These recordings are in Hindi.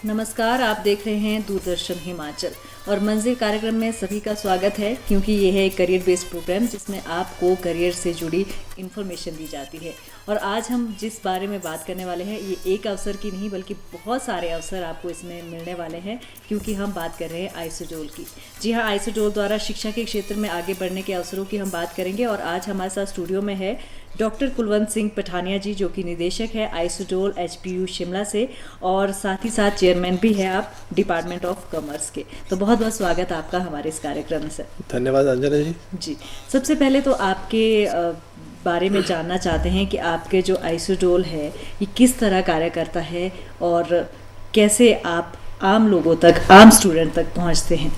नमस्कार, आप देख रहे हैं दूरदर्शन हिमाचल और मंजिल कार्यक्रम में सभी का स्वागत है। क्योंकि ये है एक करियर बेस्ड प्रोग्राम जिसमें आपको करियर से जुड़ी इन्फॉर्मेशन दी जाती है। और आज हम जिस बारे में बात करने वाले हैं ये एक अवसर की नहीं बल्कि बहुत सारे अवसर आपको इसमें मिलने वाले हैं, क्योंकि हम बात कर रहे हैं आइसोडोल की। जी हाँ, आइसोडोल द्वारा शिक्षा के क्षेत्र में आगे बढ़ने के अवसरों की हम बात करेंगे। और आज हमारे साथ स्टूडियो में है डॉक्टर कुलवंत सिंह पठानिया जी, जो कि निदेशक है आइसोडोल HPU शिमला से, और साथ ही साथ चेयरमैन भी है आप डिपार्टमेंट ऑफ कॉमर्स के। तो बहुत बहुत स्वागत आपका हमारे इस कार्यक्रम में। सर धन्यवाद अंजना जी। जी, सबसे पहले तो आपके बारे में जानना चाहते हैं कि आपके जो आइसोडोल है ये किस तरह कार्य करता है और कैसे आप आम लोगों तक, आम स्टूडेंट तक पहुंचते हैं।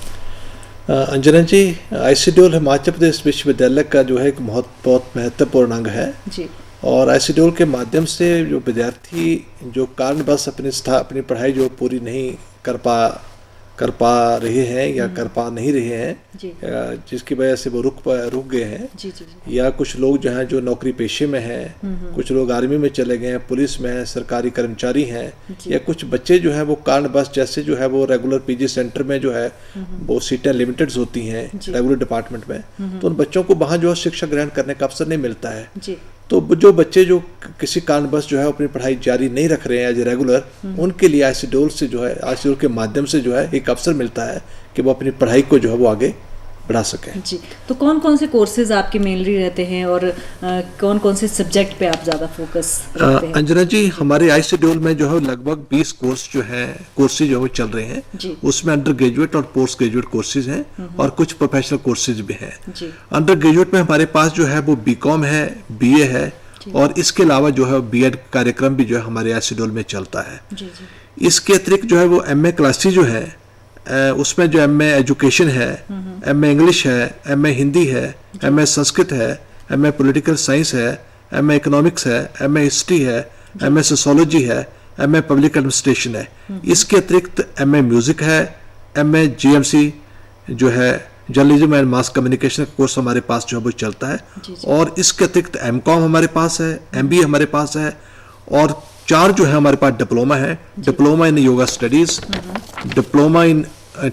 अंजना जी, आइसोडोल हिमाचल प्रदेश विश्वविद्यालय का जो है एक बहुत महत्वपूर्ण अंग है जी। और आइसोडोल के माध्यम से जो विद्यार्थी जो कारणवश अपनी पढ़ाई जो पूरी नहीं कर पा रहे हैं या कर पा नहीं रहे हैं, जिसकी वजह से वो रुक गए हैं, जी, जी, जी। या कुछ लोग जो हैं जो नौकरी पेशे में हैं, कुछ लोग आर्मी में चले गए हैं, पुलिस में हैं, सरकारी कर्मचारी हैं, या कुछ बच्चे जो हैं वो कारणवश जैसे जो है वो रेगुलर PG सेंटर में जो है वो सीटें लिमिटेड होती हैं रेगुलर डिपार्टमेंट में, तो उन बच्चों को वहाँ जो है शिक्षा ग्रहण करने का अवसर नहीं मिलता है। तो जो बच्चे जो किसी कारणवश जो है अपनी पढ़ाई जारी नहीं रख रहे हैं एज रेगुलर, उनके लिए आइसोडोल से जो है आइसोडोल के माध्यम से जो है एक अवसर मिलता है कि वो अपनी पढ़ाई को जो है वो आगे बढ़ा सकें। जी, तो कौन कौन से कोर्सेज आपके मेनली रहते हैं और कौन कौन से सब्जेक्ट पे आप ज़्यादा फोकस करते हैं? अंजना जी, हमारे आइसोडोल में जो है लगभग 20 कोर्सेज जो है चल रहे हैं। उसमें अंडर ग्रेजुएट और पोस्ट ग्रेजुएट कोर्सेज हैं और कुछ प्रोफेशनल कोर्सेज भी हैं। अंडर ग्रेजुएट में हमारे पास जो है वो BCom है, BA है, और इसके अलावा जो है B.Ed कार्यक्रम भी जो है हमारे आइसोडोल में चलता है। इसके अतिरिक्त जो है वो MA क्लासेज जो है उसमें जो MA एजुकेशन है, MA इंग्लिश है, MA हिंदी है, MA संस्कृत है, MA पॉलिटिकल साइंस है, MA इकोनॉमिक्स है, MA हिस्ट्री है, MA सोशोलॉजी है, MA पब्लिक एडमिनिस्ट्रेशन है। इसके अतिरिक्त MA म्यूजिक है, MA GMC जो है जर्नलिज्म एंड मास कम्युनिकेशन का कोर्स हमारे पास जो है वो चलता है। और इसके अतिरिक्त MCOM हमारे पास है, MBA हमारे पास है, और 4 जो है हमारे पास डिप्लोमा है। Diploma in yoga studies, diploma in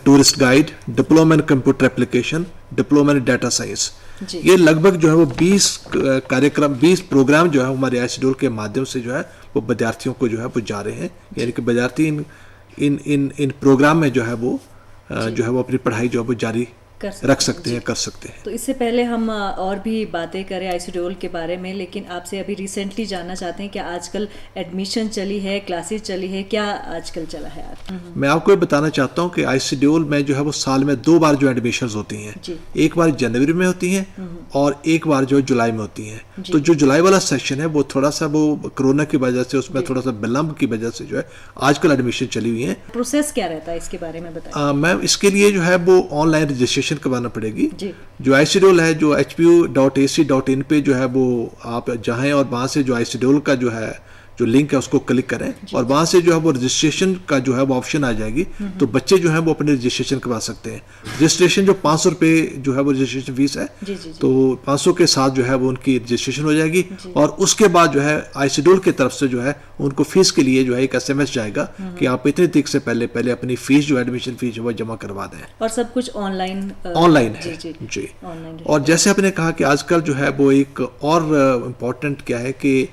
tourist guide, diploma in computer application, diploma in data science. ये लगभग जो है वो 20 प्रोग्राम जो है हमारे आइसोडोल के माध्यम से जो है वो विद्यार्थियों को जो है वो जा रहे हैं। यानी कि विद्यार्थी इन प्रोग्राम में जो है वो अपनी पढ़ाई जो है वो जारी रख सकते हैं, कर सकते हैं। तो इससे पहले हम और भी बातें करें आइसोडोल के बारे में, लेकिन आपसे अभी रिसेंटली जानना चाहते हैं कि आजकल एडमिशन चली है, क्लासेस चली है, क्या आजकल चला है आप? मैं आपको ये बताना चाहता हूँ कि आइसोडोल में जो है वो साल में 2 बार जो एडमिशंस होती हैं। एक बार जनवरी में होती हैं और एक बार जो जुलाई में होती हैं। तो जो जुलाई वाला सेशन है वो थोड़ा सा वो कोरोना की वजह से उसमें थोड़ा सा विलम्ब की वजह से जो है आजकल एडमिशन चली हुई है। प्रोसेस क्या रहता है इसके बारे में बताइए। मैम, इसके लिए जो है वो ऑनलाइन रजिस्ट्रेशन करवाना पड़ेगी। जो आइसोडोल है जो hpu.ac.in पे जो है वो आप जाएं और वहाँ से जो आइसोडोल का जो लिंक है उसको क्लिक करें और वहाँ से जो है वो रजिस्ट्रेशन का जो है वो ऑप्शन आ जाएगी। तो बच्चे जो है वो अपने रजिस्ट्रेशन करवा सकते हैं। रजिस्ट्रेशन जो 500 रुपये जो है वो रजिस्ट्रेशन फीस है, तो 500 के साथ जो है वो उनकी रजिस्ट्रेशन हो जाएगी। और उसके बाद जो है आइसोडोल की तरफ से जो है उनको फीस के लिए जो है एक SMS जाएगा कि आप इतनी तारीख से पहले अपनी फीस जो एडमिशन फीस जो है जमा करवा दें। और सब कुछ ऑनलाइन है जी। और जैसे आपने कहा कि आजकल जो है वो एक और इम्पोर्टेंट क्या है कि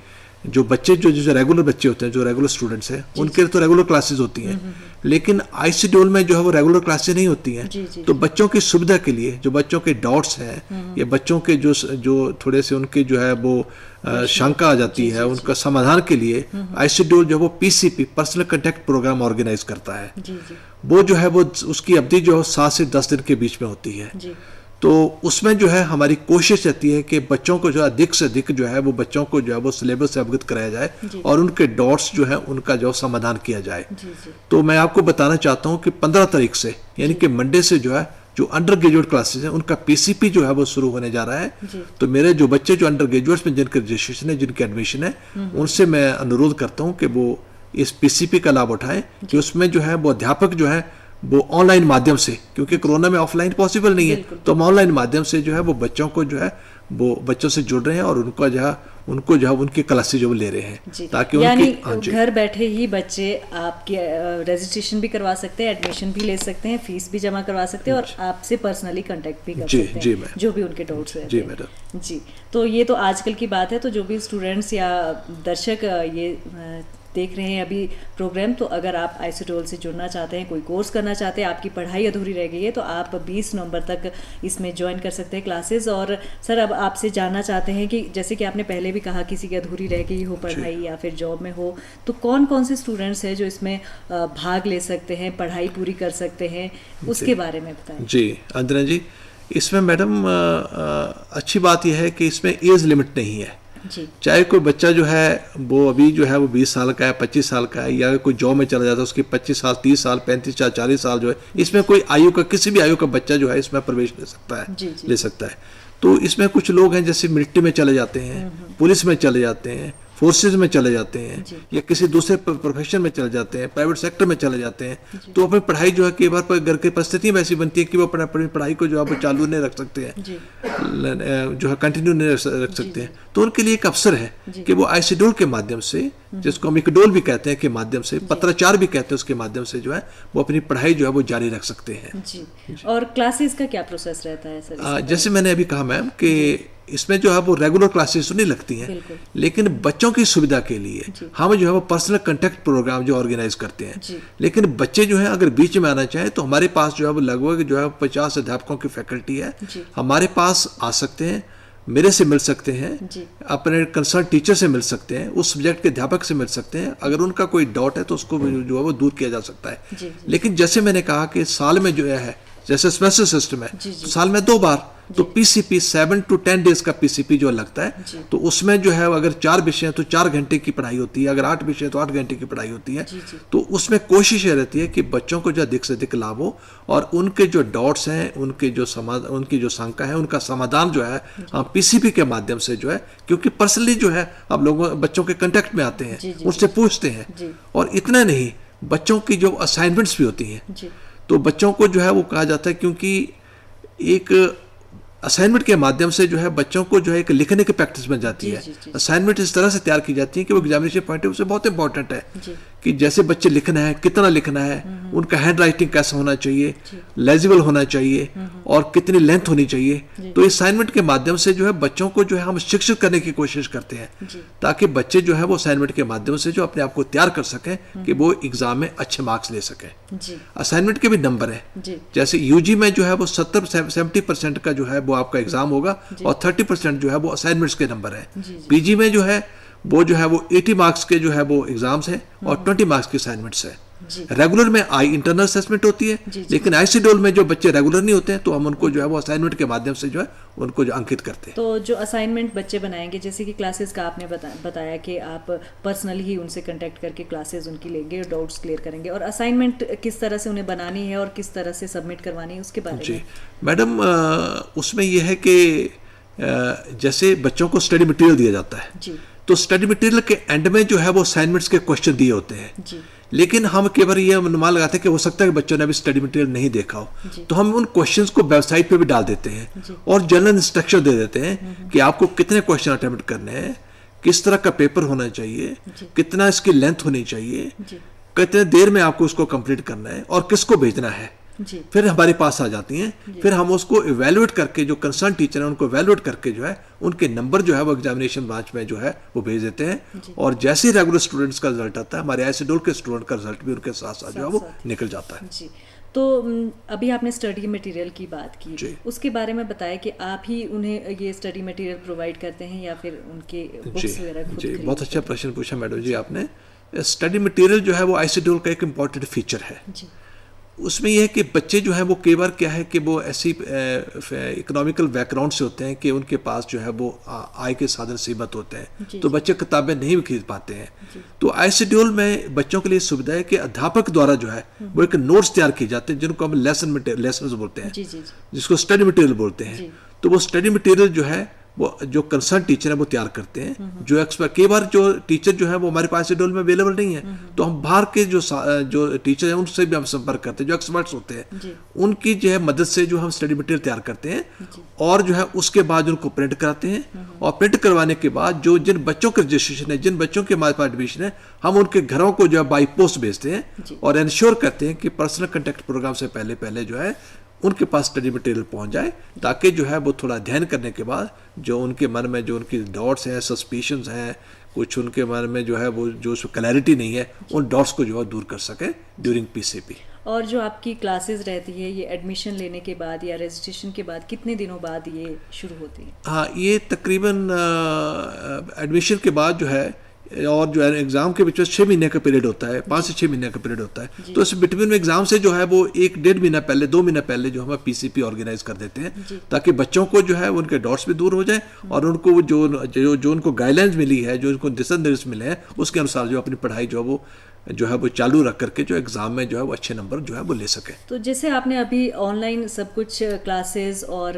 जो बच्चे जो रेगुलर बच्चे होते हैं, जो रेगुलर स्टूडेंट्स हैं, उनके लिए तो रेगुलर क्लासेस होती हैं, लेकिन आइसोडोल में जो है वो रेगुलर क्लासेस नहीं होती हैं। तो बच्चों की सुविधा के लिए जो बच्चों के डाउट्स हैं या बच्चों के जो थोड़े से उनके जो है वो शंका आ जाती है, उनका समाधान के लिए आइसोडोल जो है वो PCP personal contact programme organise करता है। वो जो है वो उसकी अवधि जो है 7 से 10 दिन के बीच में होती है। तो उसमें जो है हमारी कोशिश रहती है कि बच्चों को जो अधिक से अधिक जो है वो बच्चों को जो है वो सिलेबस से अवगत कराया जाए और उनके डाउट्स जो है उनका जो समाधान किया जाए। तो मैं आपको बताना चाहता हूँ कि 15 तारीख से यानी कि मंडे से जो है जो अंडर ग्रेजुएट क्लासेस हैं उनका PCP जो है वो शुरू होने जा रहा है। तो मेरे जो बच्चे जो अंडर ग्रेजुएट्स में जिनके रजिस्ट्रेशन है, जिनके एडमिशन है, उनसे मैं अनुरोध करता हूँ कि वो इस PCP का लाभ उठाएं कि उसमें जो है वो अध्यापक जो है वो ऑनलाइन माध्यम से, क्योंकि कोरोना में ऑफलाइन पॉसिबल नहीं है, तो हम ऑनलाइन माध्यम से जो है वो बच्चों को जो है वो बच्चों से जुड़ रहे हैं और उनका जो है उनको जो है उनकी क्लासेज जो ले रहे हैं, ताकि यानी घर बैठे ही बच्चे आपके रजिस्ट्रेशन भी करवा सकते हैं, एडमिशन भी ले सकते हैं, फीस भी जमा करवा सकते हैं और आपसे पर्सनली कांटेक्ट भी कर सकते हैं जो भी उनके डाउट्स रहते हैं। मैडम जी, तो ये तो आजकल की बात है। तो जो भी स्टूडेंट्स या दर्शक ये देख रहे हैं अभी प्रोग्राम, तो अगर आप आइसोडोल से जुड़ना चाहते हैं, कोई कोर्स करना चाहते हैं, आपकी पढ़ाई अधूरी रह गई है, तो आप 20 नवंबर तक इसमें ज्वाइन कर सकते हैं क्लासेस। और सर अब आपसे जानना चाहते हैं कि जैसे कि आपने पहले भी कहा किसी की अधूरी रह गई हो पढ़ाई या फिर जॉब में हो, तो कौन कौन से स्टूडेंट्स हैं जो इसमें भाग ले सकते हैं, पढ़ाई पूरी कर सकते हैं, उसके बारे में बताएं। जी अंजना जी, इसमें मैडम अच्छी बात यह है कि इसमें एज लिमिट नहीं है जी। चाहे कोई बच्चा जो है वो अभी जो है वो 20 साल का है, 25 साल का है, या कोई जॉब में चला जाता है उसकी 25 साल, 30 साल, 35 साल, 40 साल जो है, इसमें कोई आयु का किसी भी आयु का बच्चा जो है इसमें प्रवेश ले सकता है जी जी। ले सकता है। तो इसमें कुछ लोग हैं जैसे मिलिट्री में चले जाते हैं, पुलिस में चले जाते हैं, फोर्सेज में चले जाते हैं, या किसी दूसरे प्रोफेशन में चले जाते हैं, प्राइवेट सेक्टर में चले जाते हैं, तो अपनी पढ़ाई जो है कई बार घर की परिस्थितियां वैसी बनती है कि वो अपनी पढ़ाई को जो है वो चालू नहीं रख सकते हैं, जो है कंटिन्यू नहीं रख सकते हैं। तो उनके लिए एक अवसर है कि वो आइसोडोल के माध्यम से, जिसको हम इकडोल भी कहते हैं, के माध्यम से, पत्राचार भी कहते हैं, उसके माध्यम से जो है वो अपनी पढ़ाई जो है वो जारी रख सकते हैं जी। और क्लासेस का क्या प्रोसेस रहता है सर? जैसे मैंने अभी कहा मैम कि इसमें जो है वो रेगुलर क्लासेस तो नहीं लगती हैं, लेकिन बच्चों की सुविधा के लिए हम जो है वो पर्सनल कांटेक्ट प्रोग्राम जो ऑर्गेनाइज करते हैं। लेकिन बच्चे जो है अगर बीच में आना चाहें तो हमारे पास जो है वो लगभग जो है 50 अध्यापकों की फैकल्टी है, हमारे पास आ सकते हैं, मेरे से मिल सकते हैं, अपने कंसर्न टीचर से मिल सकते हैं, उस सब्जेक्ट के अध्यापक से मिल सकते हैं। अगर उनका कोई डाउट है तो उसको जो है वो दूर किया जा सकता है। लेकिन जैसे मैंने कहा कि साल में जो है जैसे सेमेस्टर सिस्टम है तो साल में 2 बार तो पीसीपी 7 to 10 डेज का पीसीपी जो लगता है, तो उसमें जो है अगर 4 विषय हैं तो 4 घंटे की पढ़ाई होती है, अगर 8 विषय हैं तो 8 घंटे की पढ़ाई होती है। तो उसमें कोशिश ये रहती है कि बच्चों को जो अधिक से अधिक लाभ हो और उनके जो डाउट्स हैं, उनकी जो शंका है, उनका समाधान जो है हम पीसीपी के माध्यम से जो है, क्योंकि पर्सनली जो है अब लोग बच्चों के कंटेक्ट में आते हैं, उनसे पूछते हैं। और इतना नहीं, बच्चों की जो असाइनमेंट्स भी होती हैं तो बच्चों को जो है वो कहा जाता है, क्योंकि एक असाइनमेंट के माध्यम से जो है बच्चों को जो है एक लिखने की प्रैक्टिस बन जाती है। असाइनमेंट इस तरह से तैयार की जाती है कि वो एग्जामिनेशन पॉइंट ऑफ व्यू से बहुत इंपॉर्टेंट है कि जैसे बच्चे लिखना है, कितना लिखना है, उनका हैंड राइटिंग कैसा होना चाहिए, लेजिबल होना चाहिए और कितनी लेंथ होनी चाहिए। तो असाइनमेंट के माध्यम से जो है बच्चों को जो है हम शिक्षित करने की कोशिश करते हैं, ताकि बच्चे जो है वो असाइनमेंट के माध्यम से जो अपने आप को तैयार कर सकें कि वो एग्जाम में अच्छे मार्क्स ले सकें। असाइनमेंट के भी नंबर है, जैसे यूजी में जो है वो 70% का जो है वो आपका एग्जाम होगा और 30% जो है वो असाइनमेंट्स के नंबर है। पीजी में जो है वो 80 मार्क्स के जो है वो एग्जाम्स हैं और 20 मार्क्स के असाइनमेंट्स हैं। रेगुलर में इंटरनल असेसमेंट होती है, लेकिन आइसोडोल में जो बच्चे रेगुलर नहीं होते हैं तो हम उनको जो है वो असाइनमेंट के माध्यम से जो है उनको जो अंकित करते हैं। तो जो असाइनमेंट बच्चे बनाएंगे, जैसे कि क्लासेस का आपने बताया कि आप पर्सनली ही उनसे कांटेक्ट करके क्लासेस उनकी लेंगे और डाउट्स क्लियर करेंगे, और असाइनमेंट किस तरह से उन्हें बनानी है और किस तरह से सबमिट करवानी है उसके बारे में? जी मैडम, उसमें यह है कि जैसे बच्चों को स्टडी मटेरियल दिया जाता है, तो स्टडी मटेरियल के एंड में जो है वो असाइनमेंट्स के क्वेश्चन दिए होते हैं, लेकिन हम केवल ये अनुमान लगाते हैं कि हो सकता है कि बच्चों ने अभी स्टडी मटेरियल नहीं देखा हो, तो हम उन क्वेश्चंस को वेबसाइट पे भी डाल देते हैं और जनरल इंस्ट्रक्शन दे देते हैं कि आपको कितने क्वेश्चन अटेम्प्ट करने हैं, किस तरह का पेपर होना चाहिए, कितना इसकी लेंथ होनी चाहिए, कितने देर में आपको उसको कंप्लीट करना है और किसको भेजना है। फिर हमारे पास आ जाती हैं, फिर हम उसको इवेल्युएट करके, जो कंसर्न टीचर है उनको इवेल्युएट करके जो है उनके नंबर जो है वो एग्जामिनेशन ब्रांच में जो है वो भेज देते हैं, और जैसे ही रेगुलर स्टूडेंट्स का रिजल्ट आता है, हमारे आइसोडोल के स्टूडेंट का रिजल्ट भी उनके साथ साथ जो है वो निकल जाता है। जी। तो अभी आपने स्टडी मटेरियल की बात की, उसके बारे में बताया कि आप ही उन्हें ये स्टडी मटेरियल प्रोवाइड करते हैं या फिर उनके बुक्स वगैरह खुद? जी, बहुत अच्छा प्रश्न पूछा मैडम जी आपने। स्टडी मटेरियल जो है वो आइसोडोल का एक इम्पॉर्टेंट फीचर है। उसमें यह है कि बच्चे जो हैं वो कई बार क्या है कि वो ऐसी इकोनॉमिकल बैकग्राउंड से होते हैं कि उनके पास जो है वो आय के साधन सीमित होते हैं, तो बच्चे किताबें नहीं भी खरीद पाते हैं। तो आइसोडोल में बच्चों के लिए सुविधा है कि अध्यापक द्वारा जो है वो एक नोट्स तैयार किए जाते हैं, जिनको हम लेसन बोलते हैं, जिसको स्टडी मटेरियल बोलते हैं। तो वो स्टडी मटेरियल जो है वो जो कंसर्न टीचर है वो तैयार करते हैं। जो एक्सपर्ट, कई बार जो टीचर जो है वो हमारे पास शेड्यूल में अवेलेबल नहीं है, तो हम बाहर के जो टीचर हैं उनसे भी हम संपर्क करते हैं, जो एक्सपर्ट्स होते हैं उनकी जो है मदद से जो हम स्टडी मटेरियल तैयार करते हैं और जो है उसके बाद उनको प्रिंट कराते हैं। और प्रिंट करवाने के बाद जो जिन बच्चों के रजिस्ट्रेशन है, जिन बच्चों के हमारे पास एडमिशन है, हम उनके घरों को जो है बाई पोस्ट भेजते हैं और इंश्योर करते हैं कि पर्सनल कांटेक्ट प्रोग्राम से पहले जो है उनके पास स्टडी मटेरियल पहुंच जाए, ताकि जो है वो थोड़ा अध्ययन करने के बाद जो उनके मन में जो उनकी डाउट्स हैं, सस्पिशंस हैं, कुछ उनके मन में जो है वो जो क्लैरिटी नहीं है, उन डाउट्स को जो है दूर कर सके ड्यूरिंग पीसीपी। और जो आपकी क्लासेस रहती है ये एडमिशन लेने के बाद या रजिस्ट्रेशन के बाद कितने दिनों बाद ये शुरू होती है? हाँ, ये तकरीबन एडमिशन के बाद जो है और जो है एग्जाम के बीच में 6 महीने का पीरियड होता है, 5 से 6 महीने का पीरियड होता है। तो इस बिटवीन में एग्जाम से जो है वो 1-1.5 महीना पहले, 2 महीना पहले जो हम पीसीपी ऑर्गेनाइज कर देते हैं, ताकि बच्चों को जो है उनके डाउट्स भी दूर हो जाए और उनको जो उनको गाइडलाइंस मिली है, जो उनको दिशा निर्देश मिले हैं, उसके अनुसार जो अपनी पढ़ाई जो है वो चालू रख करके जो एग्जाम में जो है वो अच्छे नंबर जो है वो ले सके। तो जैसे आपने अभी ऑनलाइन सब कुछ क्लासेस और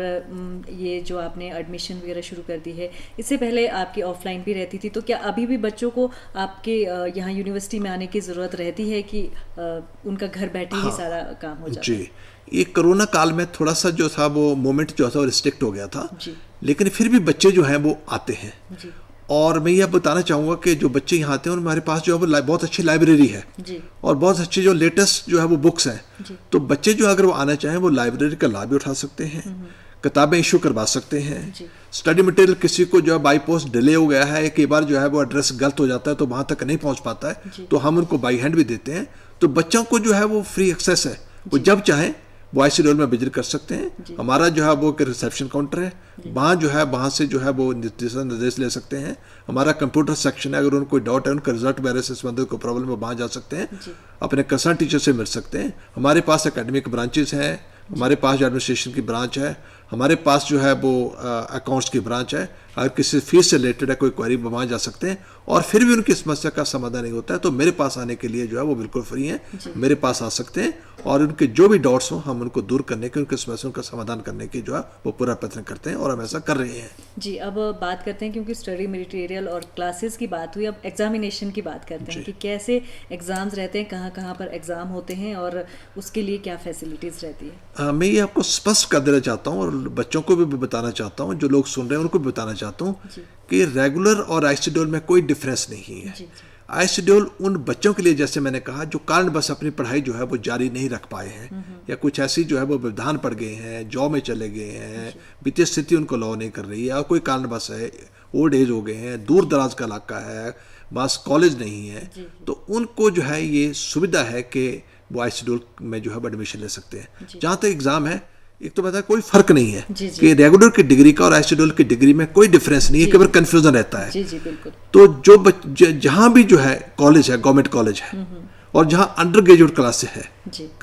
ये जो आपने एडमिशन वगैरह शुरू कर दी है, इससे पहले आपकी ऑफलाइन भी रहती थी, तो क्या अभी भी बच्चों को आपके यहाँ यूनिवर्सिटी में आने की ज़रूरत रहती है कि उनका घर बैठे ही सारा काम हो जाता है? जी, ये कोरोना काल में थोड़ा सा जो था वो मोमेंट जो था वो रिस्ट्रिक्ट हो गया था, लेकिन फिर भी बच्चे जो हैं वो आते हैं। और मैं यह बताना चाहूँगा कि जो बच्चे यहाँ आते हैं और हमारे पास जो है वो बहुत अच्छी लाइब्रेरी है और बहुत अच्छी जो लेटेस्ट जो है वो बुक्स हैं। तो बच्चे जो अगर वो आना चाहें वो लाइब्रेरी का लाभ भी उठा सकते हैं, किताबें इशू करवा सकते हैं। स्टडी मटेरियल किसी को जो है बाई पोस्ट डिले हो गया है, कई बार जो है वो एड्रेस गलत हो जाता है तो वहाँ तक नहीं पहुँच पाता है, तो हम उनको बाई हैंड भी देते हैं। तो बच्चों को जो है वो फ्री एक्सेस है, वो जब चाहें वो आई शेड्यूल में विजिट कर सकते हैं। हमारा जो है वो रिसेप्शन काउंटर है, वहाँ जो है वहाँ से जो है वो निर्देश ले सकते हैं। हमारा कंप्यूटर सेक्शन है, अगर उनको कोई डाउट है, उनका रिजल्ट वगैरह से संबंधित कोई प्रॉब्लम है, वहाँ जा सकते हैं, अपने कंसर्न टीचर से मिल सकते हैं। हमारे पास एकेडमिक ब्रांचेस हैं, हमारे पास एडमिनिस्ट्रेशन की ब्रांच है, हमारे पास जो है वो अकाउंट्स की ब्रांच है। अगर किसी फीस से रिलेटेड है कोई क्वेरी, वहाँ जा सकते हैं और फिर भी उनकी समस्या का समाधान नहीं होता है तो मेरे पास आने के लिए जो है वो बिल्कुल फ्री हैं, मेरे पास आ सकते हैं और उनके जो भी डाउट्स हों हम उनको दूर करने के, उनकी समस्याओं का समाधान करने की जो है वो पूरा प्रयत्न करते हैं और हम ऐसा कर रहे हैं। जी, अब बात करते हैं, क्योंकि स्टडी मटेरियल और क्लासेस की बात हुई, अब एग्जामिनेशन की बात करते हैं कि कैसे एग्जाम्स रहते हैं, कहाँ कहाँ पर एग्जाम होते हैं और उसके लिए क्या फैसिलिटीज़ रहती है? मैं ये आपको स्पष्ट कर देना चाहता हूँ और बच्चों को भी बताना चाहता हूँ, जो लोग सुन रहे हैं उनको भी बताना चाहता हूँ कि रेगुलर और आई शेड्यूल में कोई डिफरेंस नहीं है। आई शेड्यूल उन बच्चों के लिए, जैसे मैंने कहा, जो कारण बस अपनी पढ़ाई जो है वो जारी नहीं रख पाए हैं या कुछ ऐसी जो है वो व्यवधान पड़ गए हैं, जॉब में चले गए हैं, वित्तीय स्थिति उनको अलाउ नहीं कर रही है और कोई कारण बस है, ओल्ड एज हो गए हैं, दूर दराज का इलाका है, बस कॉलेज नहीं है, तो उनको जो है ये सुविधा है कि वो आई शेड्यूल में जो है एडमिशन ले सकते हैं। जहाँ तक एग्जाम है, एक तो बताया कोई फर्क नहीं है कि रेगुलर की डिग्री का और आई शेड्यूल की डिग्री में कोई डिफरेंस नहीं है, केवल कंफ्यूजन रहता है। बिल्कुल। तो जो जहां भी जो है कॉलेज है, गवर्नमेंट कॉलेज है और जहां अंडर ग्रेजुएट क्लासेस है,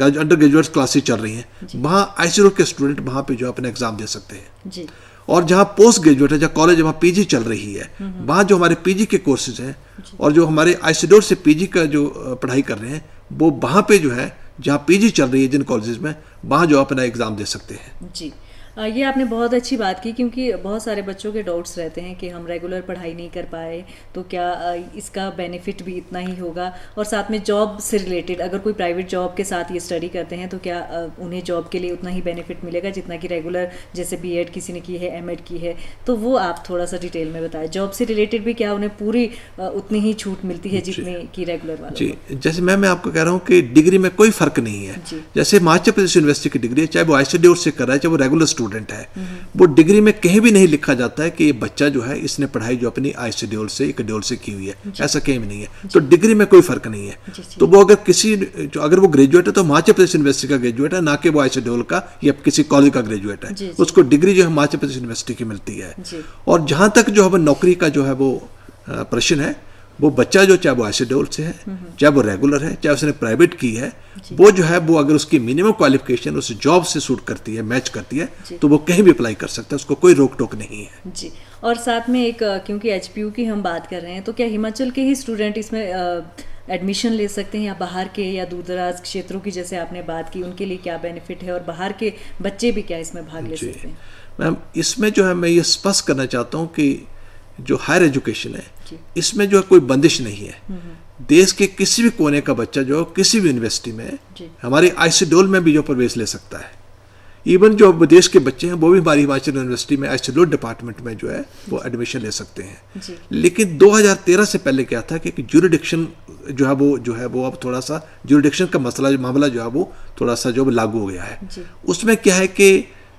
अंडर ग्रेजुएट क्लासेस चल रही हैं, वहां आई शेड्यूल के स्टूडेंट वहां पे जो अपने एग्जाम दे सकते हैं। और जहाँ पोस्ट ग्रेजुएट है, जहाँ कॉलेज वहाँ पीजी चल रही है, वहाँ जो हमारे पीजी के कोर्सेज हैं और जो हमारे आई शेड्यूल से पीजी का जो पढ़ाई कर रहे हैं वो वहाँ पे जो है जहाँ पीजी चल रही है जिन कॉलेजेस में, वहाँ जो अपना एग्जाम दे सकते हैं। जी, ये आपने बहुत अच्छी बात की, क्योंकि बहुत सारे बच्चों के डाउट्स रहते हैं कि हम रेगुलर पढ़ाई नहीं कर पाए तो क्या इसका बेनिफिट भी इतना ही होगा, और साथ में जॉब से रिलेटेड अगर कोई प्राइवेट जॉब के साथ ये स्टडी करते हैं तो क्या उन्हें जॉब के लिए उतना ही बेनिफिट मिलेगा जितना कि रेगुलर, जैसे बीएड किसी ने की है, एमएड की है, तो वो आप थोड़ा सा डिटेल में बताएं। जॉब से रिलेटेड भी क्या उन्हें पूरी उतनी ही छूट मिलती है जितनी की रेगुलर वालों? जी, जैसे मैं आपको कह रहा हूँ कि डिग्री में कोई फर्क नहीं है। जैसे हिमाचल प्रदेश यूनिवर्सिटी की डिग्री है, चाहे वो आई शेड्यूल से कर रहा है, चाहे वो रेगुलर स्टूडेंट है, वो डिग्री में कहीं भी नहीं लिखा जाता है कि ये बच्चा जो है इसने पढ़ाई जो अपनी आई शेड्यूल से शेड्यूल से की हुई है, ऐसा कहीं भी नहीं है। तो डिग्री में कोई फर्क नहीं है। तो वो अगर वो ग्रेजुएट है तो हिमाचल प्रदेश यूनिवर्सिटी का ग्रेजुएट है, ना कि वो आई शेड्यूल का या किसी कॉलेज का ग्रेजुएट है, उसको डिग्री जो है हिमाचल प्रदेश यूनिवर्सिटी की मिलती है। और जहां तक जो है नौकरी का जो है वो प्रश्न है, वो बच्चा जो चाहे वो आई शेड्यूल से है, चाहे वो रेगुलर है, चाहे उसने प्राइवेट की है, वो जो है वो अगर उसकी मिनिमम क्वालिफिकेशन उस जॉब से सूट करती है, मैच करती है, तो वो कहीं भी अप्लाई कर सकता है, उसको कोई रोक टोक नहीं है। जी, और साथ में एक, क्योंकि एचपीयू की हम बात कर रहे हैं, तो क्या हिमाचल के ही स्टूडेंट इसमें एडमिशन ले सकते हैं, या बाहर के या दूर दराज क्षेत्रों की जैसे आपने बात की, उनके लिए क्या बेनिफिट है, और बाहर के बच्चे भी क्या इसमें भाग ले सकते हैं? मैम, इसमें जो है मैं ये स्पष्ट करना चाहता हूँ कि जो हायर एजुकेशन है इसमें जो है कोई बंदिश नहीं है। देश के किसी भी कोने का बच्चा जो किसी भी यूनिवर्सिटी में हमारी आइसिडोल में भी जो प्रवेश ले सकता है। इवन जो विदेश के बच्चे हैं वो भी हमारी हिमाचल यूनिवर्सिटी में आइसिडोल डिपार्टमेंट में जो है वो एडमिशन ले सकते हैं। लेकिन 2013 से पहले क्या था कि ज्यूरिडिक्शन जो है वो अब थोड़ा सा ज्यूरिडिक्शन का मामला जो है वो थोड़ा सा जो लागू हो गया है। उसमें क्या है कि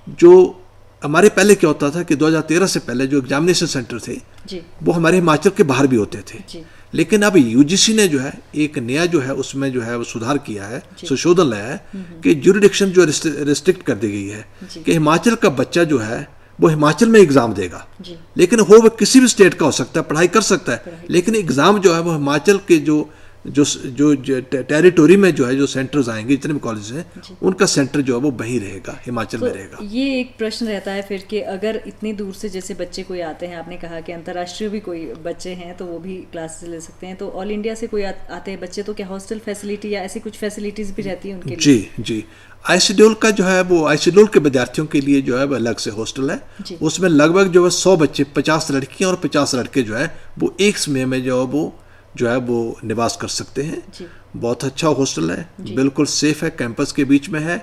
जो हमारे पहले क्या होता था कि 2013 से पहले जो एग्जामिनेशन सेंटर थे वो हमारे हिमाचल के बाहर भी होते थे। लेकिन अब यूजीसी ने जो है एक नया जो है उसमें जो है वो सुधार किया है, संशोधन लाया है कि ज्यूरिडिक्शन जो रिस्ट्रिक्ट कर दी गई है कि हिमाचल का बच्चा जो है वो हिमाचल में एग्जाम देगा, लेकिन वो किसी भी स्टेट का हो सकता है, पढ़ाई कर सकता है, लेकिन एग्जाम जो है वो हिमाचल के जो टेरिटोरी में जो है जो सेंटर्स आएंगे, जितने भी कॉलेज हैं उनका सेंटर जो है वो वहीं रहेगा, हिमाचल में रहेगा। ये एक प्रश्न रहता है फिर कि अगर इतनी दूर से जैसे बच्चे कोई आते हैं, आपने कहा कि अंतर्राष्ट्रीय भी कोई बच्चे हैं तो वो भी क्लासेस ले सकते हैं, तो ऑल इंडिया से कोई आते हैं बच्चे, तो क्या हॉस्टल फैसिलिटी या ऐसी कुछ फैसिलिटीज भी रहती है उनके लिए? जी, आइसिडोल का जो है वो आइसिडोल के विद्यार्थियों के लिए जो है वो अलग से हॉस्टल है। उसमें लगभग जो है 100 बच्चे, 50 लड़कियां और 50 लड़के जो है वो एक समय में जो है वो निवास कर सकते हैं। बहुत अच्छा हॉस्टल है, बिल्कुल सेफ है, कैंपस के बीच में है,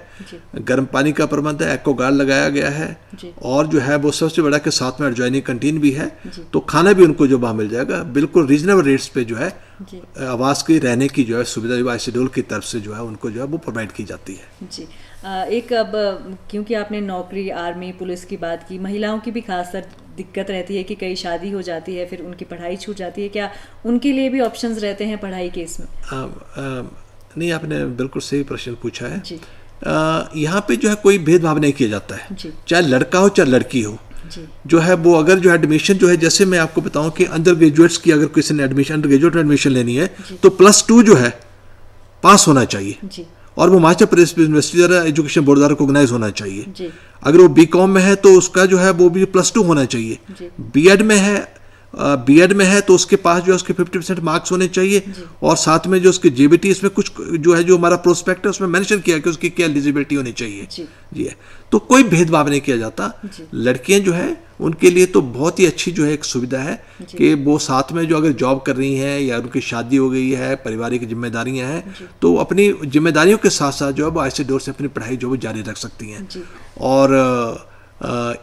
गर्म पानी का प्रबंध है, एक्वा गार्ड लगाया गया है, और जो है वो सबसे बड़ा के साथ में एडजॉइनिंग कैंटीन भी है, तो खाना भी उनको जो वहाँ मिल जाएगा बिल्कुल रीजनेबल रेट्स पे जो है आवास की रहने की जो है सुविधा जो आइसिडोल की तरफ से जो है उनको जो है वो प्रोवाइड की जाती है। जी, एक अब क्योंकि आपने नौकरी, आर्मी, पुलिस की बात की, महिलाओं की भी खासकर दिक्कत रहती है कि कई शादी हो जाती है फिर उनकी पढ़ाई छूट जाती है, क्या उनके लिए भी ऑप्शंस रहते हैं पढ़ाई के इसमें? नहीं, आपने बिल्कुल सही प्रश्न पूछा है। यहाँ पे जो है कोई भेदभाव नहीं किया जाता है, चाहे लड़का हो चाहे लड़की हो। जो है वो अगर जो एडमिशन जो है, जैसे मैं आपको बताऊं कि अंडर ग्रेजुएट्स की अगर किसी ने अंडर ग्रेजुएट एडमिशन लेनी है तो +2 जो है पास होना चाहिए, और वो हिमाचल प्रदेश यूनिवर्सिटी द्वारा एजुकेशन बोर्ड द्वारा रिकॉग्नाइज होना चाहिए। अगर वो बीकॉम में है तो उसका जो है वो भी +2 होना चाहिए। बीएड में है तो उसके पास जो है उसके 50% मार्क्स होने चाहिए, और साथ में जो उसके जेबीटी, इसमें कुछ जो है जो हमारा प्रोस्पेक्ट है उसमें मेंशन किया कि उसकी क्या एलिजिबिलिटी होनी चाहिए। जी है, तो कोई भेदभाव नहीं किया जाता। लड़कियां जो है उनके लिए तो बहुत ही अच्छी जो है एक सुविधा है कि वो साथ में जो अगर जॉब कर रही हैं या उनकी शादी हो गई है, पारिवारिक जिम्मेदारियां हैं, तो अपनी जिम्मेदारियों के साथ साथ जो है वो आइसिडोल से अपनी पढ़ाई जो वो जारी रख सकती हैं। और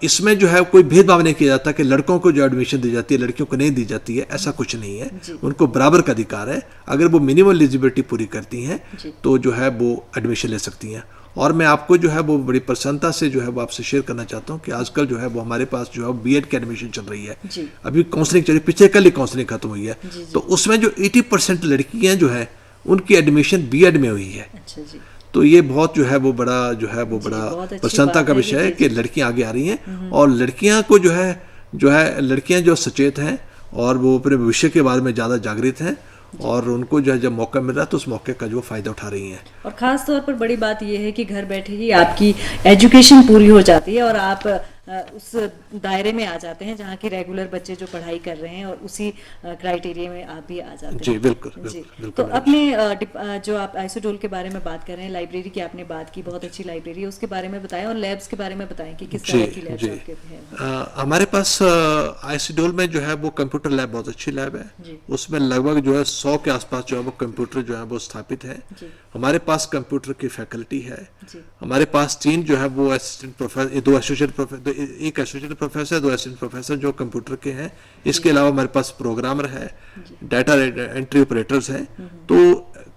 इसमें जो है कोई भेदभाव नहीं किया जाता कि लड़कों को जो एडमिशन दी जाती है लड़कियों को नहीं दी जाती है, ऐसा कुछ नहीं है। उनको बराबर का अधिकार है। अगर वो मिनिमम एलिजिबिलिटी पूरी करती हैं तो जो है वो एडमिशन ले सकती हैं। और मैं आपको जो है वो बड़ी प्रसन्नता से जो है वो आपसे शेयर करना चाहता हूँ कि आजकल जो है वो हमारे पास जो है बीएड की एडमिशन चल रही है। अभी काउंसलिंग चल रही है, पिछले कल ही काउंसलिंग खत्म हुई है, तो उसमें जो 80% लड़कियां जो है उनकी एडमिशन बीएड में हुई है। तो ये बहुत जो है वो बड़ा प्रसन्नता का विषय है कि लड़कियां आगे आ रही हैं, और लड़कियां को जो है लड़कियां जो सचेत हैं और वो अपने भविष्य के बारे में ज़्यादा जागृत हैं, और उनको जो है जब मौका मिल रहा है तो उस मौके का जो फ़ायदा उठा रही हैं। और ख़ास तौर पर बड़ी बात यह है कि घर बैठे ही आपकी एजुकेशन पूरी हो जाती है और आप उस दायरे में आ जाते हैं जहाँ के रेगुलर बच्चे जो पढ़ाई कर रहे हैं, और उसी क्राइटेरिया में आप भी आ जाते हैं। जी बिल्कुल जी। तो अपने जो आप आइसिडोल के बारे में बात कर रहे हैं, लाइब्रेरी की आपने बात की, बहुत अच्छी लाइब्रेरी है, उसके बारे में बताएं, और लैब्स के बारे में बताएं कि किस तरह की लैब्स आपके हैं। हमारे पास आइसिडोल में जो है वो कंप्यूटर लैब बहुत अच्छी लैब है। उसमें लगभग जो है 100 के आसपास जो है वो कंप्यूटर जो है वो स्थापित है। हमारे पास कंप्यूटर की फैकल्टी है। हमारे पास 3 जो है वो असिस्टेंट प्रोफेसर, 2 एसोसिएट प्रोफेसर, एक एसोसिएट प्रोफेसर, 2 असिस्टेंट प्रोफेसर जो कंप्यूटर के हैं। इसके अलावा हमारे पास प्रोग्रामर है, डाटा एंट्री ऑपरेटर्स हैं। तो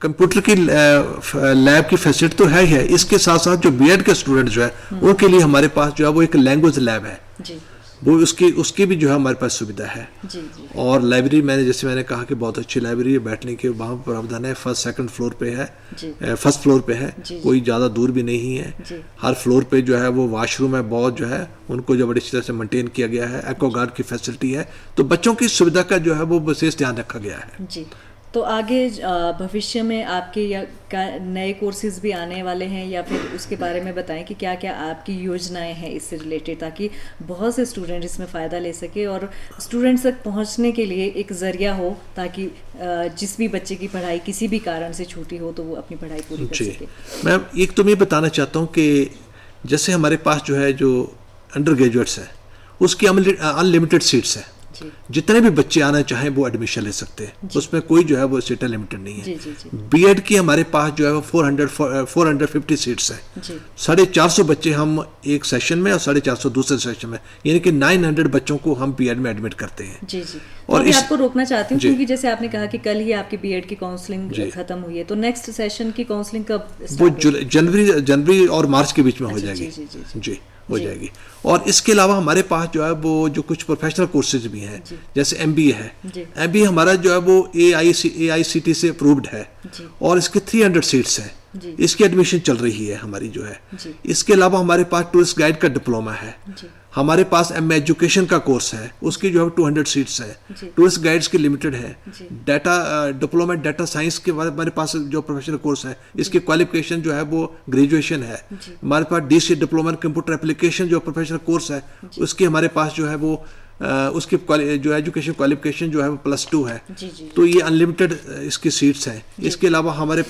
कंप्यूटर की लैब की फैसिलिटी तो है ही है। इसके साथ साथ जो बीएड के स्टूडेंट जो है उनके लिए हमारे पास जो है वो एक लैंग्वेज लैब है, वो उसकी भी जो है हमारे पास सुविधा है। और लाइब्रेरी जैसे मैंने कहा कि बहुत अच्छी लाइब्रेरी है, बैठने के वहाँ प्रावधान है। फर्स्ट फ्लोर पे है, कोई ज़्यादा दूर भी नहीं है। हर फ्लोर पे जो है वो वॉशरूम है, बहुत जो है उनको जो बड़ी अच्छी तरह से मेंटेन किया गया है। एक्वा गार्ड की फैसिलिटी है, तो बच्चों की सुविधा का जो है वो विशेष ध्यान रखा गया है। तो आगे भविष्य में आपके या नए कोर्सेज भी आने वाले हैं, या फिर उसके बारे में बताएं कि क्या क्या आपकी योजनाएं हैं इससे रिलेटेड, ताकि बहुत से स्टूडेंट इसमें फ़ायदा ले सके और स्टूडेंट्स तक पहुंचने के लिए एक ज़रिया हो, ताकि जिस भी बच्चे की पढ़ाई किसी भी कारण से छूटी हो तो वो अपनी पढ़ाई पूरी कर सके। मैं एक तो मैं बताना चाहता हूँ कि जैसे हमारे पास जो है जो अंडर ग्रेजुएट्स है उसकी अनलिमिटेड सीट्स है, जितने भी बच्चे आना चाहें वो एडमिशन ले सकते हैं, उसमें कोई जो है वो सीटें लिमिटेड नहीं है। बीएड की हमारे पास जो है वो 450 सीट्स हैं, 450 बच्चे हम एक सेशन में और 450 दूसरे सेशन में, यानी कि 900 बच्चों को हम बीएड में एडमिट करते हैं। जी जी। और तो आपको रोकना चाहती हूँ क्योंकि जैसे आपने कहा कि कल ही आपकी बीएड की काउंसलिंग खत्म हुई है, तो नेक्स्ट सेशन की काउंसलिंग कब? वो जनवरी और मार्च के बीच में हो जाएगी। जी हो जाएगी। और इसके अलावा हमारे पास जो है वो जो कुछ प्रोफेशनल कोर्सेज भी हैं, जैसे एमबीए है। एमबीए हमारा जो है वो AICTE से अप्रूव्ड है और इसके 300 सीट्स हैं, इसकी एडमिशन चल रही है हमारी जो है। इसके अलावा हमारे पास टूरिस्ट गाइड का डिप्लोमा है, हमारे पास MA एजुकेशन का कोर्स है, उसकी जो है 200 सीट्स है। टूरिस्ट गाइड्स की लिमिटेड है। डाटा डिप्लोमा डाटा साइंस के बाद हमारे पास जो प्रोफेशनल कोर्स है, इसकी क्वालिफिकेशन जो है वो ग्रेजुएशन है। हमारे पास DC diploma in computer application जो प्रोफेशनल कोर्स है, उसकी हमारे पास जो है वो उसकी जो एजुकेशन क्वालिफिकेशन जो है वो +2 है। तो ये अनलिमिटेड इसकी सीट्स हैं। इसके अलावा हमारे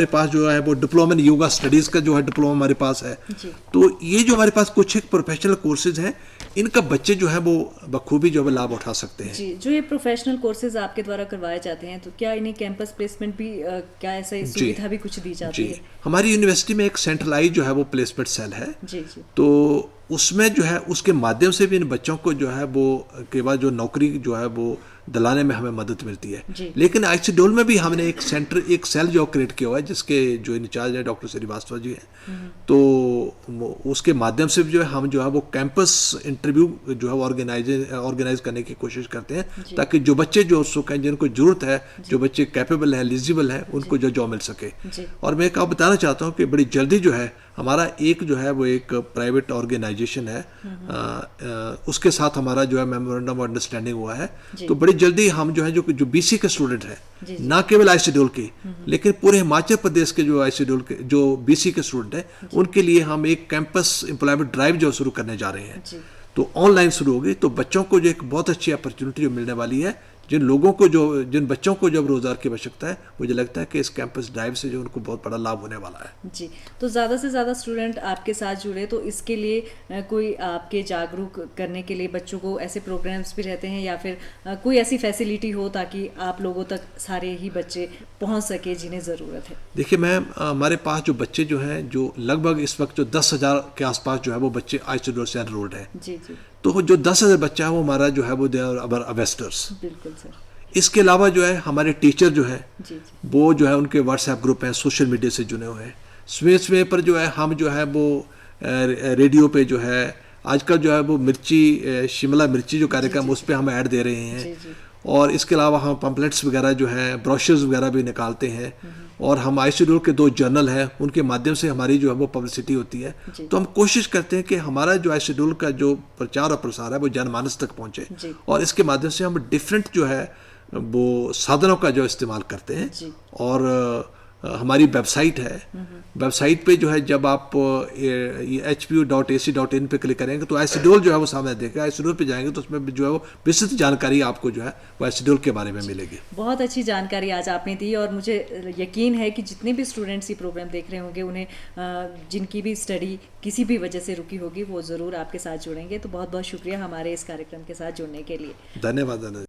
पास जो है वो डिप्लोमा इन योगा स्टडीज़ का जो है डिप्लोमा हमारे पास है। तो ये जो हमारे पास कुछ एक प्रोफेशनल कोर्सेज हैं, इनका बच्चे जो है वो बखूबी जो है लाभ उठा सकते हैं। जी, जो ये प्रोफेशनल कोर्सेज आपके द्वारा करवाए जाते हैं, तो क्या इन्हें कैंपस प्लेसमेंट भी क्या ऐसा सुविधा भी कुछ दी जाती है? हमारी यूनिवर्सिटी में एक सेंट्रलाइज जो है वो प्लेसमेंट सेल है। तो उसमें जो है उसके माध्यम से भी इन बच्चों को जो है वो के बाद जो नौकरी जो है वो दिलाने में हमें मदद मिलती है। लेकिन आईसीडीओल में भी हमने एक सेल जो क्रिएट किया हुआ है, जिसके जो इंचार्ज है डॉक्टर श्रीवास्तव जी हैं। तो उसके माध्यम से जो है हम जो है वो कैंपस इंटरव्यू जो है ऑर्गेनाइज करने की कोशिश करते हैं, ताकि जो बच्चे जो उत्सुक हैं, जिनको जरूरत है, जो बच्चे कैपेबल हैं, एलिजिबल हैं, उनको जो जॉब मिल सके। और मैं एक बताना चाहता हूँ कि बड़ी जल्दी जो है हमारा एक जो है वो एक प्राइवेट ऑर्गेनाइजेशन है, उसके साथ हमारा जो है मेमोरेंडम ऑफ अंडरस्टैंडिंग हुआ है। तो बड़ी जल्दी हम जो है जो बीसी के स्टूडेंट हैं, ना केवल आईसीडीओल के, लेकिन पूरे हिमाचल प्रदेश के जो आईसीडीओल के जो बीसी के स्टूडेंट हैं, उनके लिए हम एक कैंपस एम्प्लॉयमेंट ड्राइव जो शुरू करने जा रहे हैं। तो ऑनलाइन शुरू होगी, तो बच्चों को जो एक बहुत अच्छी अपॉर्चुनिटी जो मिलने वाली है, जिन बच्चों को जब रोजगार की आवश्यकता है, मुझे लगता है कि इस कैंपस ड्राइव से जो उनको बहुत बड़ा लाभ होने वाला है। जी, तो ज़्यादा से ज़्यादा स्टूडेंट आपके साथ जुड़े, तो इसके लिए कोई आपके जागरूक करने के लिए बच्चों को ऐसे प्रोग्राम्स भी रहते हैं, या फिर कोई ऐसी फैसिलिटी हो ताकि आप लोगों तक सारे ही बच्चे पहुंच सके जिन्हें ज़रूरत है? देखिए मैम, हमारे पास जो बच्चे जो हैं, जो लगभग इस वक्त जो 10,000 के आसपास जो है वो बच्चे आईसीडीओल से एनरोल्ड है। जी जी। तो जो 10,000 बच्चा है वो हमारा जो है वो दे आर अवर अवेस्टर्स। बिल्कुल सर। इसके अलावा जो है हमारे टीचर जो है वो जो है उनके व्हाट्सएप ग्रुप हैं, सोशल मीडिया से जुड़े हुए हैं। समय पर जो है हम जो है वो रेडियो पे जो है आजकल जो है वो शिमला मिर्ची जो कार्यक्रम, उस पर हम ऐड दे रहे हैं। और इसके अलावा हम पम्पलेट्स वगैरह जो है, ब्रोशर्स वगैरह भी निकालते हैं। और हम आईसीडीओल के 2 जर्नल हैं, उनके माध्यम से हमारी जो है वो पब्लिसिटी होती है। तो हम कोशिश करते हैं कि हमारा जो आईसीडीओल का जो प्रचार और प्रसार है वो जनमानस तक पहुंचे, और इसके माध्यम से हम डिफरेंट जो है वो साधनों का जो इस्तेमाल करते हैं। और हमारी वेबसाइट है, वेबसाइट पे जो है जब आप hpu.ac.in पे क्लिक करेंगे तो आईसीडीओल जो है वो सामने देखेगा। आईसीडीओल पे जाएंगे तो उसमें जो है वो विस्तृत जानकारी आपको जो है वो आईसीडीओल के बारे में मिलेगी। बहुत अच्छी जानकारी आज आपने दी, और मुझे यकीन है कि जितने भी स्टूडेंट्स ये प्रोग्राम देख रहे होंगे, उन्हें जिनकी भी स्टडी किसी भी वजह से रुकी होगी, वो ज़रूर आपके साथ जुड़ेंगे। तो बहुत बहुत शुक्रिया हमारे इस कार्यक्रम के साथ जुड़ने के लिए। धन्यवाद।